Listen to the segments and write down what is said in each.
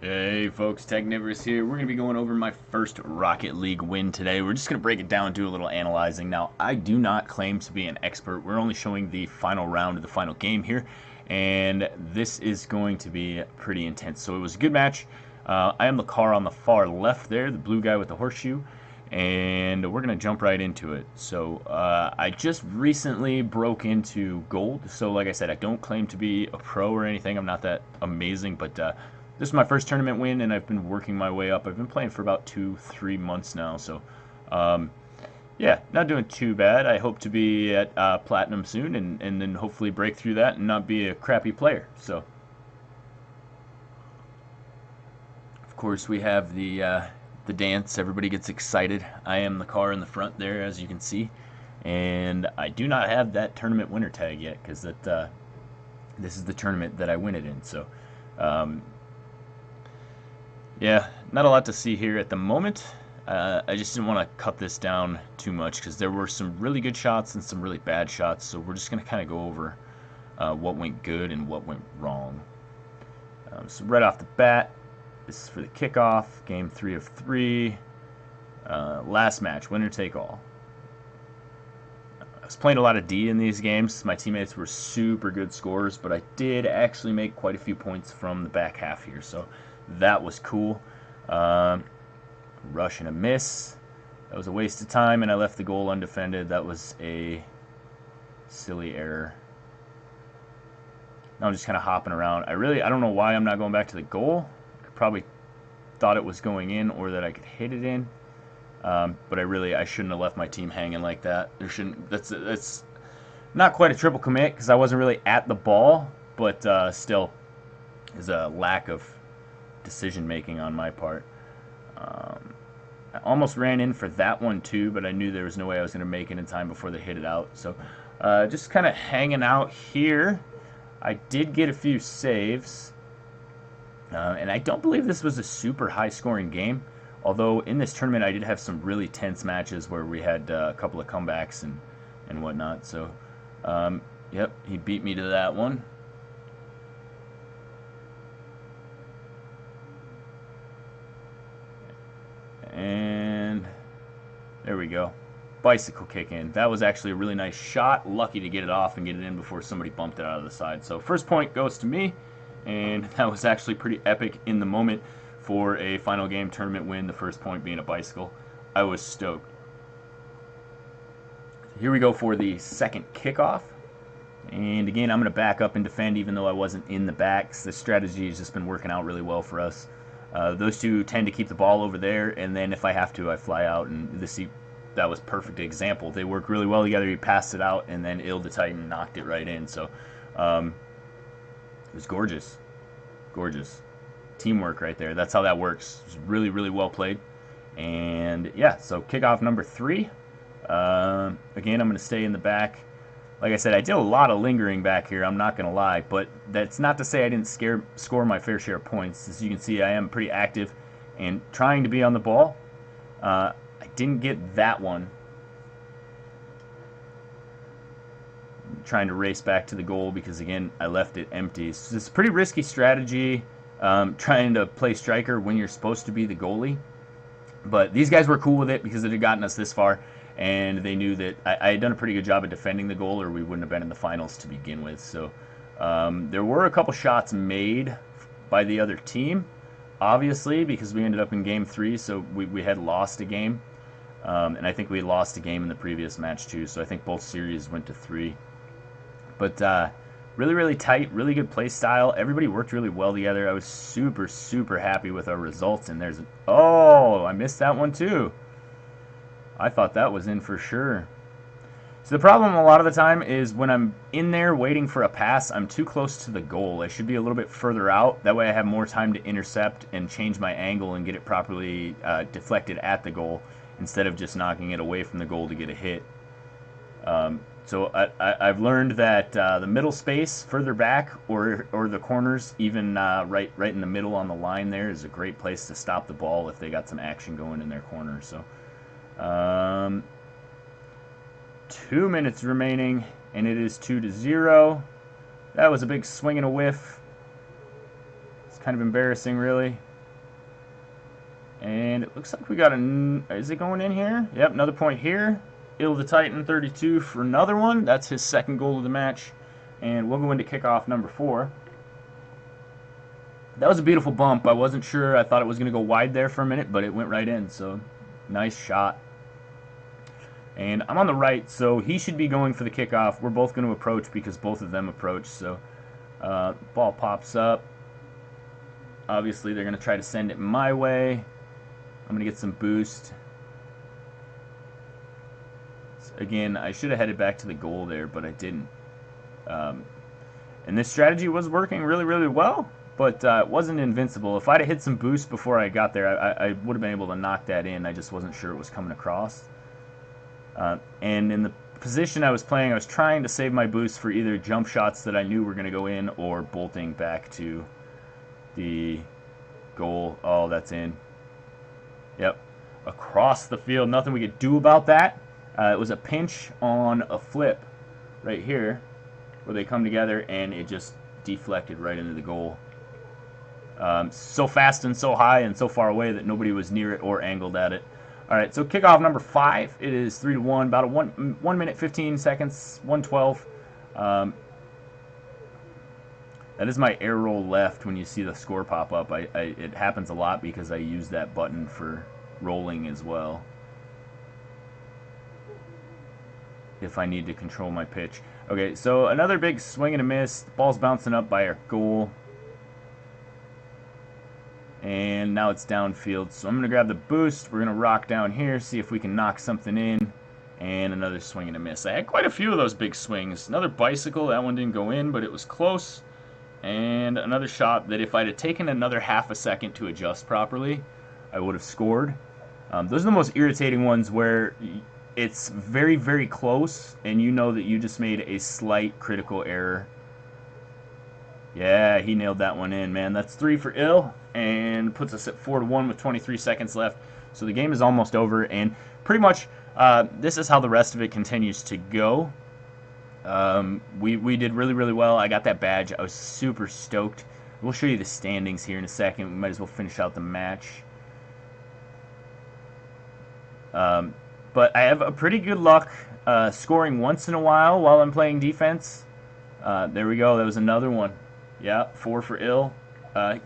Hey folks, Technivorous here. We're going to be going over my first Rocket League win today. We're just going to break it down and do a little analyzing. Now, I do not claim to be an expert. We're only showing the final round of the final game here, and this is going to be pretty intense. So it was a good match. I am the car on the far left there, the blue guy with the horseshoe, and we're going to jump right into it. So I just recently broke into gold. So like I said, I don't claim to be a pro or anything. I'm not that amazing, but this is my first tournament win, and I've been working my way up. I've been playing for about 2-3 months now, so yeah, not doing too bad. I hope to be at platinum soon, and then hopefully break through that and not be a crappy player. So, of course, we have the dance. Everybody gets excited. I am the car in the front there, as you can see, and I do not have that tournament winner tag yet because this is the tournament that I win it in. So. Yeah, not a lot to see here at the moment. I just didn't want to cut this down too much because there were some really good shots and some really bad shots, so we're just going to kind of go over what went good and what went wrong. So right off the bat, this is for the kickoff, game 3 of 3, last match, winner take all. I was playing a lot of D in these games. My teammates were super good scorers, but I did actually make quite a few points from the back half here, so that was cool. Rush and a miss. That was a waste of time, and I left the goal undefended. That was a silly error. Now I'm just kind of hopping around. I don't know why I'm not going back to the goal. I probably thought it was going in or that I could hit it in. But I shouldn't have left my team hanging like that. That's not quite a triple commit because I wasn't really at the ball, but still is a lack of decision making on my part. I almost ran in for that one too, but I knew there was no way I was going to make it in time before they hit it out. So just kind of hanging out here. I did get a few saves, and I don't believe this was a super high scoring game, although in this tournament I did have some really tense matches where we had a couple of comebacks and whatnot. So yep, he beat me to that one. And there we go. Bicycle kick in. That was actually a really nice shot. Lucky to get it off and get it in before somebody bumped it out of the side. So first point goes to me, and that was actually pretty epic in the moment for a final game tournament win, the first point being a bicycle. I was stoked. Here we go for the second kickoff. And again, I'm going to back up and defend even though I wasn't in the backs. The strategy has just been working out really well for us. Those two tend to keep the ball over there, and then if I have to, I fly out, and that was a perfect example. They work really well together. He passed it out, and then the Titan knocked it right in. So it was gorgeous. Gorgeous. Teamwork right there. That's how that works. It was really, really well played. And yeah, so kickoff number 3. Again, I'm going to stay in the back. Like I said, I did a lot of lingering back here, I'm not going to lie, but that's not to say I didn't score my fair share of points. As you can see, I am pretty active and trying to be on the ball. I didn't get that one. I'm trying to race back to the goal because, again, I left it empty. So it's a pretty risky strategy, trying to play striker when you're supposed to be the goalie. But these guys were cool with it because it had gotten us this far. And they knew that I had done a pretty good job of defending the goal, or we wouldn't have been in the finals to begin with. So there were a couple shots made by the other team, obviously, because we ended up in game 3, so we had lost a game. And I think we lost a game in the previous match too, so I think both series went to 3. But really, really tight, really good play style. Everybody worked really well together. I was super, super happy with our results. And oh, I missed that one too. I thought that was in for sure. So the problem a lot of the time is when I'm in there waiting for a pass, I'm too close to the goal. I should be a little bit further out. That way I have more time to intercept and change my angle and get it properly deflected at the goal instead of just knocking it away from the goal to get a hit. So I've learned that the middle space further back or the corners, even right in the middle on the line there, is a great place to stop the ball if they got some action going in their corner. So 2 minutes remaining, and it is 2-0. That was a big swing and a whiff. It's kind of embarrassing, really. And it looks like we got is it going in here? Yep, another point here. Ill the Titan 32 for another one. That's his second goal of the match. And we'll go into kickoff number 4. That was a beautiful bump. I wasn't sure. I thought it was going to go wide there for a minute, but it went right in. So, nice shot. And I'm on the right, so he should be going for the kickoff. We're both going to approach because both of them approach. So, ball pops up. Obviously, they're going to try to send it my way. I'm going to get some boost. Again, I should have headed back to the goal there, but I didn't. And this strategy was working really, really well, but it wasn't invincible. If I'd have hit some boost before I got there, I would have been able to knock that in. I just wasn't sure it was coming across. And in the position I was playing, I was trying to save my boost for either jump shots that I knew were going to go in or bolting back to the goal. Oh, that's in. Yep. Across the field. Nothing we could do about that. It was a pinch on a flip right here where they come together, and it just deflected right into the goal. So fast and so high and so far away that nobody was near it or angled at it. All right, so kickoff number 5. It is 3-1, about a 1 minute 15 seconds, 1:12. That is my air roll left when you see the score pop up. It happens a lot because I use that button for rolling as well, if I need to control my pitch. Okay, so another big swing and a miss. The ball's bouncing up by our goal. And now it's downfield. So I'm going to grab the boost. We're going to rock down here, see if we can knock something in. And another swing and a miss. I had quite a few of those big swings. Another bicycle. That one didn't go in, but it was close. And another shot that if I'd have taken another half a second to adjust properly, I would have scored. Those are the most irritating ones where it's very, very close, and you know that you just made a slight critical error. Yeah, he nailed that one in, man. That's 3 for Ill, and puts us at 4-1 with 23 seconds left. So the game is almost over, and pretty much this is how the rest of it continues to go. We did really, really well. I got that badge. I was super stoked. We'll show you the standings here in a second. We might as well finish out the match. But I have a pretty good luck scoring once in a while I'm playing defense. There we go. That was another one. Yeah, 4 for Ill.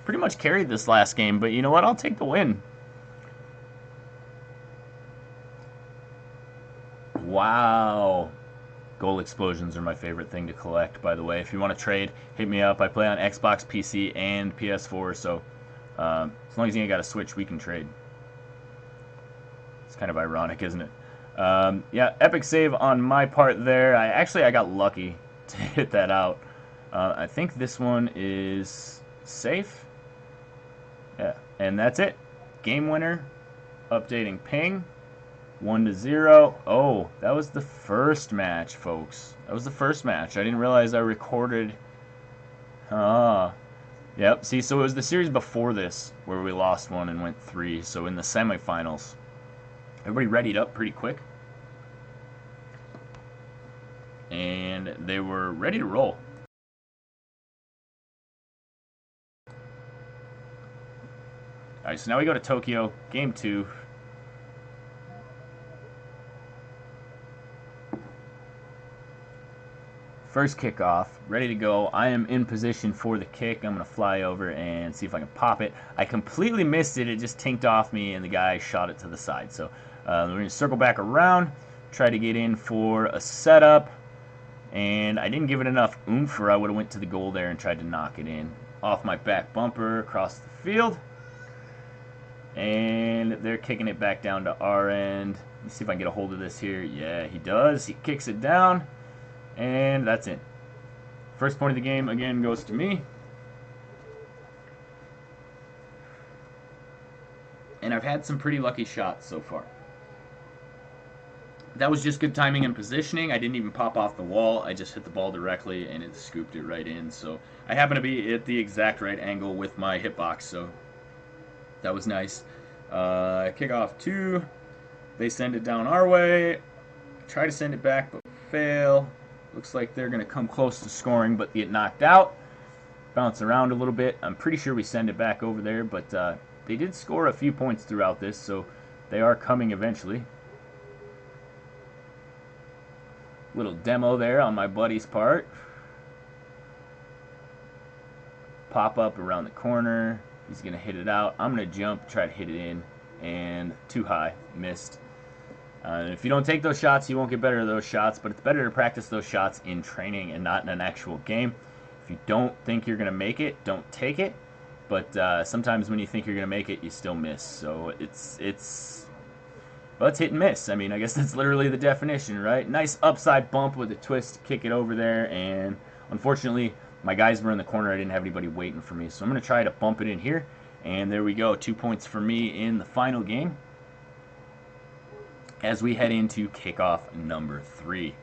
Pretty much carried this last game, but you know what? I'll take the win. Wow. Goal explosions are my favorite thing to collect, by the way. If you want to trade, hit me up. I play on Xbox, PC, and PS4, so as long as you ain't got a Switch, we can trade. It's kind of ironic, isn't it? Yeah, epic save on my part there. I got lucky to hit that out. I think this one is safe. Yeah, and that's it. Game winner. Updating ping. 1-0. Oh, that was the first match, folks. That was the first match. I didn't realize I recorded. Yep. See, so it was the series before this where we lost one and went 3. So in the semifinals. Everybody readied up pretty quick. And they were ready to roll. Alright, so now we go to Tokyo, game 2. First kickoff, ready to go. I am in position for the kick. I'm going to fly over and see if I can pop it. I completely missed it. It just tinked off me, and the guy shot it to the side. So we're going to circle back around, try to get in for a setup. And I didn't give it enough oomph, or I would have went to the goal there and tried to knock it in. Off my back bumper, across the field. And they're kicking it back down to our end. Let me see if I can get a hold of this here. Yeah, he does. He kicks it down. And that's it. First point of the game, again, goes to me. And I've had some pretty lucky shots so far. That was just good timing and positioning. I didn't even pop off the wall. I just hit the ball directly, and it scooped it right in. So I happen to be at the exact right angle with my hitbox, so that was nice. Kickoff 2. They send it down our way. Try to send it back, but fail. Looks like they're going to come close to scoring, but get knocked out. Bounce around a little bit. I'm pretty sure we send it back over there, but they did score a few points throughout this, so they are coming eventually. Little demo there on my buddy's part. Pop up around the corner. He's going to hit it out. I'm going to jump, try to hit it in, and too high. Missed. If you don't take those shots, you won't get better at those shots, but it's better to practice those shots in training and not in an actual game. If you don't think you're going to make it, don't take it. But sometimes when you think you're going to make it, you still miss. So it's hit and miss. I mean, I guess that's literally the definition, right? Nice upside bump with a twist, kick it over there, and unfortunately, my guys were in the corner. I didn't have anybody waiting for me, so I'm going to try to bump it in here, and there we go. 2 points for me in the final game as we head into kickoff number 3.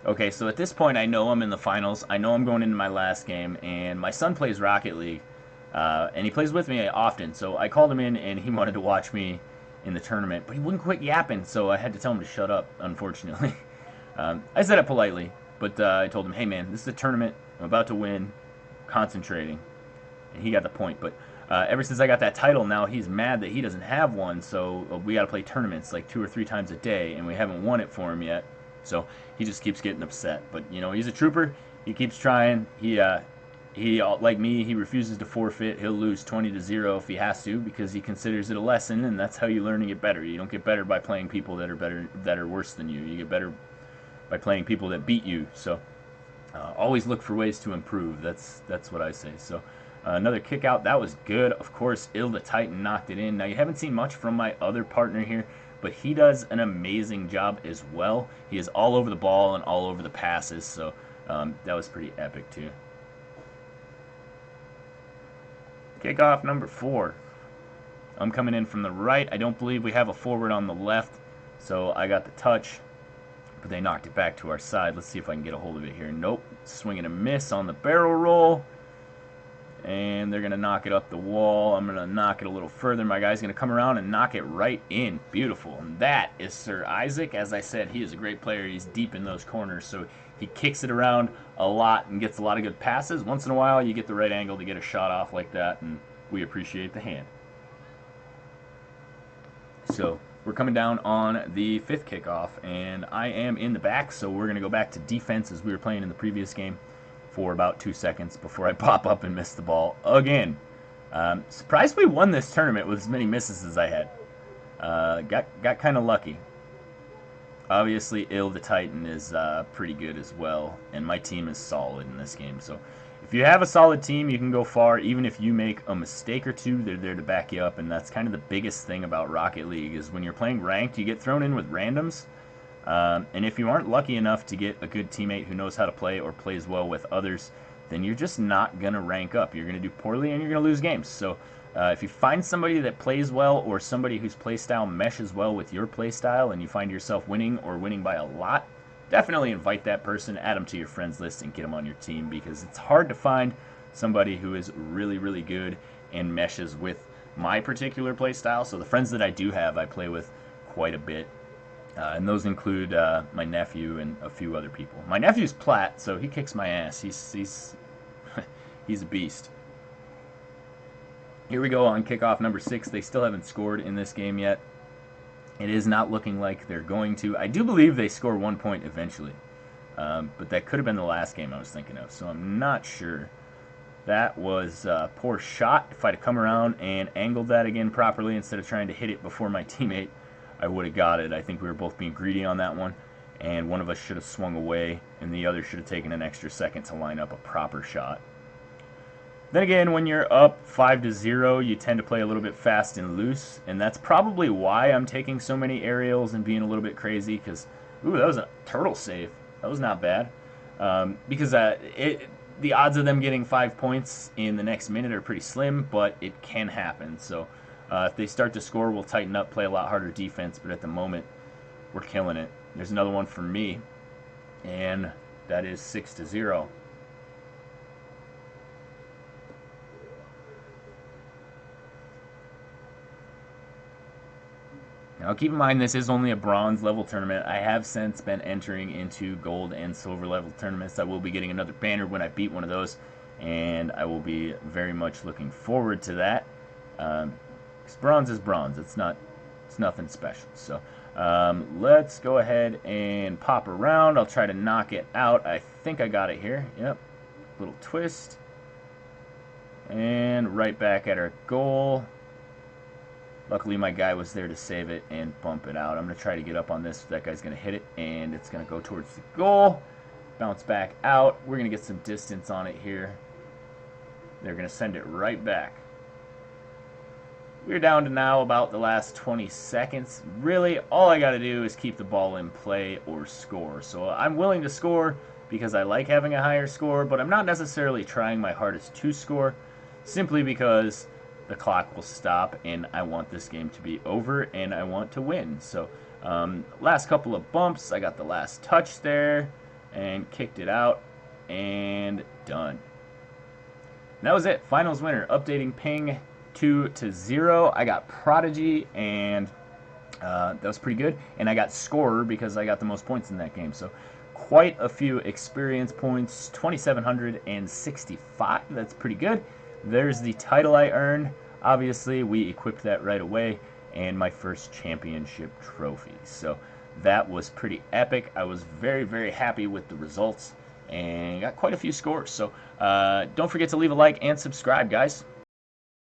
Okay, so at this point, I know I'm in the finals. I know I'm going into my last game, and my son plays Rocket League, and he plays with me often. So I called him in, and he wanted to watch me in the tournament, but he wouldn't quit yapping, so I had to tell him to shut up, unfortunately. I said it politely, but I told him, hey, man, this is a tournament. I'm about to win. Concentrating. And he got the point, but ever since I got that title, now he's mad that he doesn't have one, so we got to play tournaments like 2 or 3 times a day, and we haven't won it for him yet. So he just keeps getting upset. But, you know, he's a trooper. He keeps trying. He like me, he refuses to forfeit. He'll lose 20-0 if he has to because he considers it a lesson, and that's how you learn to get better. You don't get better by playing people that are worse than you. You get better by playing people that beat you. So always look for ways to improve. That's what I say. So another kick out. That was good. Of course, the Titan knocked it in. Now, you haven't seen much from my other partner here, but he does an amazing job as well. He is all over the ball and all over the passes, so that was pretty epic too. Kickoff number 4. I'm coming in from the right. I don't believe we have a forward on the left, so I got the touch, but they knocked it back to our side. Let's see if I can get a hold of it here. Nope. Swing and a miss on the barrel roll. And they're going to knock it up the wall. I'm going to knock it a little further. My guy's going to come around and knock it right in. Beautiful. And that is Sir Isaac. As I said, he is a great player. He's deep in those corners, so he kicks it around a lot and gets a lot of good passes. Once in a while, you get the right angle to get a shot off like that, and we appreciate the hand. So we're coming down on the 5th kickoff, and I am in the back, so we're going to go back to defense as we were playing in the previous game for about 2 seconds before I pop up and miss the ball again. Surprised we won this tournament with as many misses as I had. Got kind of lucky. Obviously, the Titan is pretty good as well, and my team is solid in this game. So if you have a solid team, you can go far. Even if you make a mistake or two, they're there to back you up, and that's kind of the biggest thing about Rocket League is when you're playing ranked, you get thrown in with randoms. And if you aren't lucky enough to get a good teammate who knows how to play or plays well with others, then you're just not going to rank up. You're going to do poorly and you're going to lose games. So if you find somebody that plays well or somebody whose playstyle meshes well with your playstyle and you find yourself winning or winning by a lot, definitely invite that person, add them to your friends list, and get them on your team because it's hard to find somebody who is really, really good and meshes with my particular playstyle. So the friends that I do have, I play with quite a bit. And those include my nephew and a few other people. My nephew's plat, so he kicks my ass. He's he's a beast. Here we go on kickoff number 6. They still haven't scored in this game yet. It is not looking like they're going to. I do believe they score 1 point eventually. But that could have been the last game I was thinking of, so I'm not sure. That was a poor shot. If I'd have come around and angled that again properly instead of trying to hit it before my teammate, I would have got it. I think we were both being greedy on that one, and one of us should have swung away, and the other should have taken an extra second to line up a proper shot. Then again, when you're up 5-0, you tend to play a little bit fast and loose, and that's probably why I'm taking so many aerials and being a little bit crazy, because, ooh, that was a turtle save. That was not bad. Because the odds of them getting 5 points in the next minute are pretty slim, but it can happen, so if they start to score, we'll tighten up, play a lot harder defense, but at the moment, we're killing it. There's another one for me, and that is 6-0. Now keep in mind this is only a bronze level tournament. I have since been entering into gold and silver level tournaments. I will be getting another banner when I beat one of those, and I will be very much looking forward to that. 'Cause bronze is bronze. It's nothing special. So let's go ahead and pop around. I'll try to knock it out. I think I got it here. Yep. Little twist. And right back at our goal. Luckily, my guy was there to save it and bump it out. I'm going to try to get up on this. That guy's going to hit it, and it's going to go towards the goal. Bounce back out. We're going to get some distance on it here. They're going to send it right back. We're down to now about the last 20 seconds. Really, all I got to do is keep the ball in play or score. So I'm willing to score because I like having a higher score, but I'm not necessarily trying my hardest to score, simply because the clock will stop and I want this game to be over and I want to win. So last couple of bumps, I got the last touch there and kicked it out and done. And that was it. Finals winner. Updating ping 2 to 0. I got Prodigy, and that was pretty good. And I got Scorer because I got the most points in that game. So quite a few experience points. 2,765. That's pretty good. There's the title I earned. Obviously, we equipped that right away, and my first championship trophy. So that was pretty epic. I was very, very happy with the results and got quite a few scores. So don't forget to leave a like and subscribe, guys.